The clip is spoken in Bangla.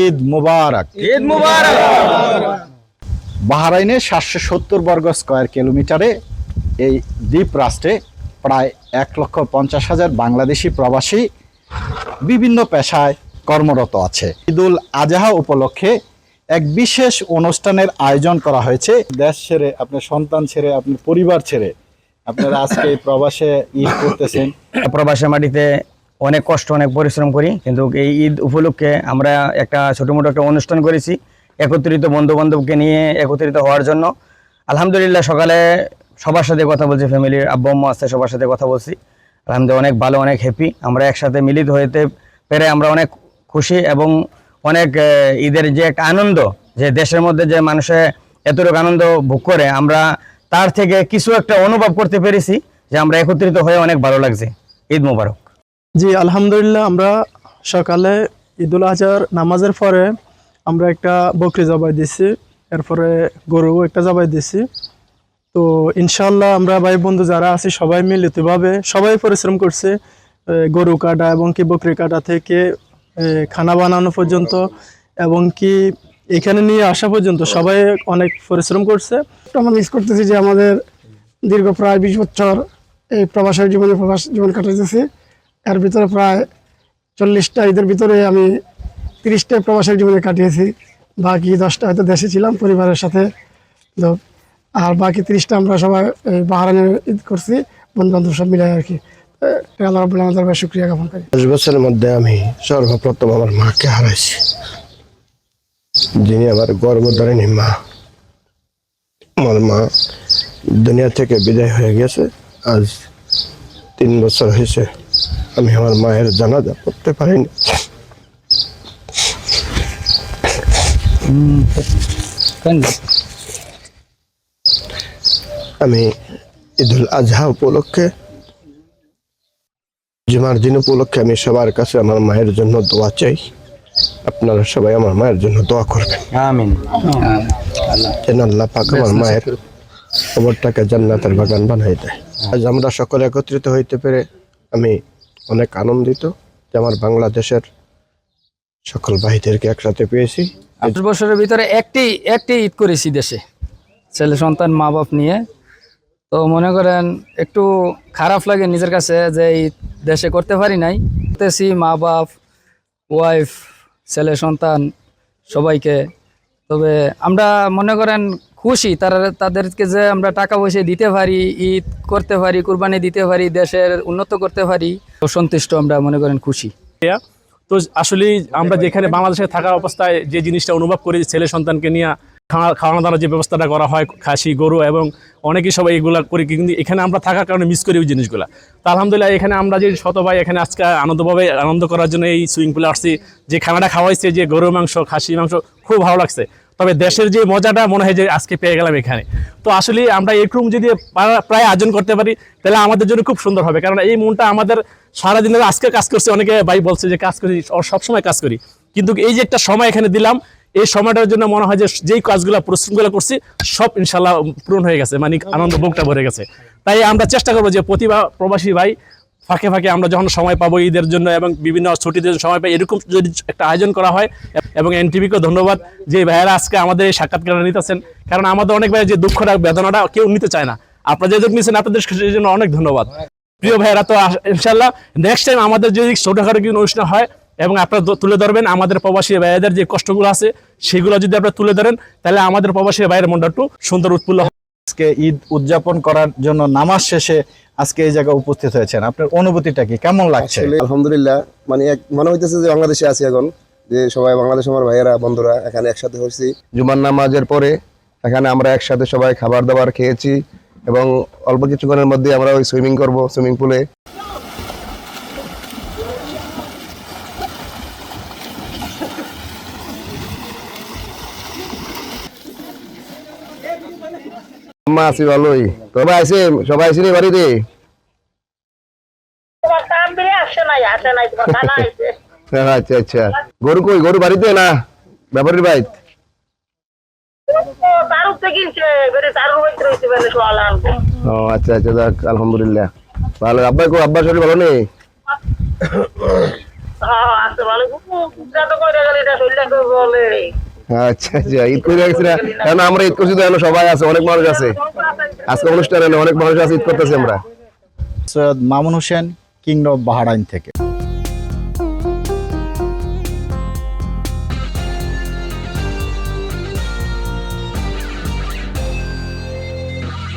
ঈদ মুবারক। ঈদ মুবারক। বাহরাইনে 770 বর্গ স্কয়ার কিলোমিটারে এই দ্বীপ রাষ্ট্রে প্রায় 1,50,000 বাংলাদেশি প্রবাসী বিভিন্ন পেশায় কর্মরত আছে। ঈদুল আজহা উপলক্ষে এক বিশেষ অনুষ্ঠানের আয়োজন করা হয়েছে। দেশ ছেড়ে, আপনার সন্তান ছেড়ে, আপনার পরিবার ছেড়ে আপনারা আজকে এই প্রবাসে ঈদ করতেছেন। প্রবাসের মাটিতে অনেক কষ্ট, অনেক পরিশ্রম করি, কিন্তু এই ঈদ উপলক্ষে আমরা একটা ছোটোমোটো একটা অনুষ্ঠান করেছি একত্রিত বন্ধু বান্ধবকে নিয়ে একত্রিত হওয়ার জন্য। আলহামদুলিল্লাহ সকালে সবার সাথে কথা বলছি, ফ্যামিলির আব্বু আম্মা আছে, সবার সাথে কথা বলছি। আলহামদুলিল্লাহ অনেক ভালো, অনেক হ্যাপি। আমরা একসাথে মিলিত হতে পেরে আমরা অনেক খুশি এবং অনেক ঈদের যে একটা আনন্দ, যে দেশের মধ্যে যে মানুষে এতটুকু আনন্দ ভোগ করে, আমরা তার থেকে কিছু একটা অনুভব করতে পেরেছি যে আমরা একত্রিত হয়ে অনেক ভালো লাগছে। ঈদ মোবারক। জি আলহামদুলিল্লাহ, আমরা সকালে ঈদুল আজহার নামাজের পরে আমরা একটা বকরি জবাই দিছি, এরপরে গরু একটা জবাই দিছি। তো ইনশাল্লাহ আমরা ভাই বন্ধু যারা আছি সবাই মিলিতভাবে সবাই পরিশ্রম করছে, গরু কাটা এবং কি বকরি কাটা থেকে খানা বানানো পর্যন্ত এবং কি এখানে নিয়ে আসা পর্যন্ত সবাই অনেক পরিশ্রম করছে। আমরা মিস করতেছি যে আমাদের দীর্ঘ প্রায় 20 বছর এই প্রবাসী জীবন কাটাইতেছি। এর ভিতরে প্রায় 40টা ঈদের ভিতরে আমি 30টা প্রবাসী জীবনে কাটিয়েছি, বাকি 10টা হয়তো দেশে ছিলাম পরিবারের সাথে। তো আর বাকি 30টা আমরা সবাই বাহরাইনে ঈদ করছি, বন্ধু বান্ধব সব মিলে আর কি। আল্লাহ রাব্বুল আলামিনের দরবারে শুকরিয়া জ্ঞাপন করি। 10 বছরের মধ্যে আমি সর্বপ্রথম আমার মাকে হারাইছি, যিনি আমার গর্ভধারিণী মা। আমার মা দুনিয়া থেকে বিদায় হয়ে গেছে। আজ 3 বছর হয়েছে আমি আমার মায়ের জানাজা পড়তে পারিনি। আমি ঈদুল আজহা উপলক্ষে, জুমার দিন উপলক্ষে আমি সবার কাছে আমার মায়ের জন্য দোয়া চাই। আপনারা সবাই আমার মায়ের জন্য দোয়া করবেন। আমিন। যেন আল্লাহ পাক আমার মায়ের কবরটাকে জান্নাতের বাগান বানাই দেয়। আজ আমরা সকলে একত্রিত হইতে পেরে আমি অনেক আনন্দিত যে আমার বাংলাদেশের সকল ভাইদেরকে একসাথে পেয়েছি। 10 বছরের ভিতরে একটি ঈদ করেছি দেশে, ছেলে সন্তান মা বাপ নিয়ে। তো মনে করেন একটু খারাপ লাগে নিজের কাছে যে এই দেশে করতে পারি নাই। করতেছি মা বাপ, ওয়াইফ, ছেলে সন্তান সবাইকে। তবে আমরা মনে করেন খুশি তাদেরকে যে আমরা টাকা পয়সা দিতে পারি, ঈদ করতে পারি, কুরবানি দিতে পারি, দেশের উন্নত করতে পারি, সন্তুষ্ট আমরা মনে করেন খুশি। তো আসলে আমরা যেখানে বাংলাদেশে থাকা অবস্থায় যে জিনিসটা অনুভব করি, ছেলে সন্তানকে নিয়ে খাওয়ানো দাওয়ানোর যে ব্যবস্থাটা করা হয়, খাসি গরু এবং অনেকেই সবাই এগুলা করি, কিন্তু এখানে আমরা থাকার কারণে মিস করি ওই জিনিসগুলো। তো আলহামদুলিল্লাহ এখানে আমরা যে শত ভাই এখানে আজকে আনন্দ করার জন্য এই সুইমিং পুলে আসছি, যে খানাটা খাওয়াইছে, যে গরুর মাংস, খাসি মাংস, খুব ভালো লাগছে। তবে দেশের যে মজাটা মনে হয় যে আজকে পেয়ে গেলাম এখানে। তো আসলে আমরা এরকম যদি প্রায় আয়োজন করতে পারি তাহলে আমাদের জন্য খুব সুন্দর হবে, কারণ এই মনটা আমাদের সারাদিনের আজকে কাজ করছে। অনেকে ভাই বলছে যে কাজ করি, সবসময় কাজ করি, কিন্তু এই যে একটা সময় এখানে দিলাম, এই সময়টার জন্য মনে হয় যে যেই কাজগুলো পরিশ্রমগুলো করছি সব ইনশাল্লাহ পূরণ হয়ে গেছে, মানে আনন্দ বুকটা ভরে গেছে। তাই আমরা চেষ্টা করবো যে প্রবাসী ভাই ফাঁকে ফাঁকে আমরা যখন সময় পাবো ঈদের জন্য এবং বিভিন্ন ছুটিদের সময় পাই, এরকম যদি একটা আয়োজন করা হয়। এবং এনটিভিকেও ধন্যবাদ যে ভাইয়েরা আজকে আমাদের এই সাক্ষাৎকার নিতেছেন, কারণ আমাদের অনেক ভাই যে দুঃখটা বেদনাটা কেউ নিতে চায় না। আপনারা যে দুঃখ নিচ্ছেন আপনাদের জন্য অনেক ধন্যবাদ প্রিয় ভাইয়েরা। তো ইনশাল্লাহ নেক্সট টাইম আমাদের যদি ছোটখাটো কিছু অনুষ্ঠান হয় এবং আপনারা তুলে ধরবেন আমাদের প্রবাসী ভাইয়াদের যে কষ্টগুলো আছে, সেগুলো যদি আপনারা তুলে ধরেন তাহলে আমাদের প্রবাসী ভাইয়ের মনটা একটু সুন্দর উৎফুল্ল। আজকে ঈদ উদযাপন করার জন্য নামাজ শেষে আজকে এই জায়গায় উপস্থিত হয়েছেন, আপনার অনুভূতিটা কি, কেমন লাগছে? আলহামদুলিল্লাহ, মানে মনে হইতেছে যে বাংলাদেশে আছি এখন, যে সবাই বাংলাদেশ আমার ভাইয়েরা বন্ধুরা এখানে একসাথে হয়েছি। জুমার নামাজের পরে এখানে আমরা একসাথে সবাই খাবার দাবার খেয়েছি এবং অল্প কিছুক্ষণের মধ্যে আমরা ওই সুইমিং করব সুইমিং পুলে। আছি ভালোই। তবে আছে সবাই আছি বাড়িতে? আচ্ছা আচ্ছা, গরু কই? গরু বাড়িতে না ব্যাপারীর ভাই? ও আচ্ছা আচ্ছা, যাক আলহামদুলিল্লাহ ভালো। আব্বা শরীর ভালো নেই? আচ্ছা আচ্ছা, ঈদ করে গেছি না, কারণ আমরা ঈদ করছি তো এখনো সবাই আছে, অনেক মানুষ আছে আজকে অনুষ্ঠানে, অনেক মানুষ আছে, ঈদ করতেছি আমরা। সৈয়দ মামুন হোসেন, কিংডম বাহারাইন থেকে।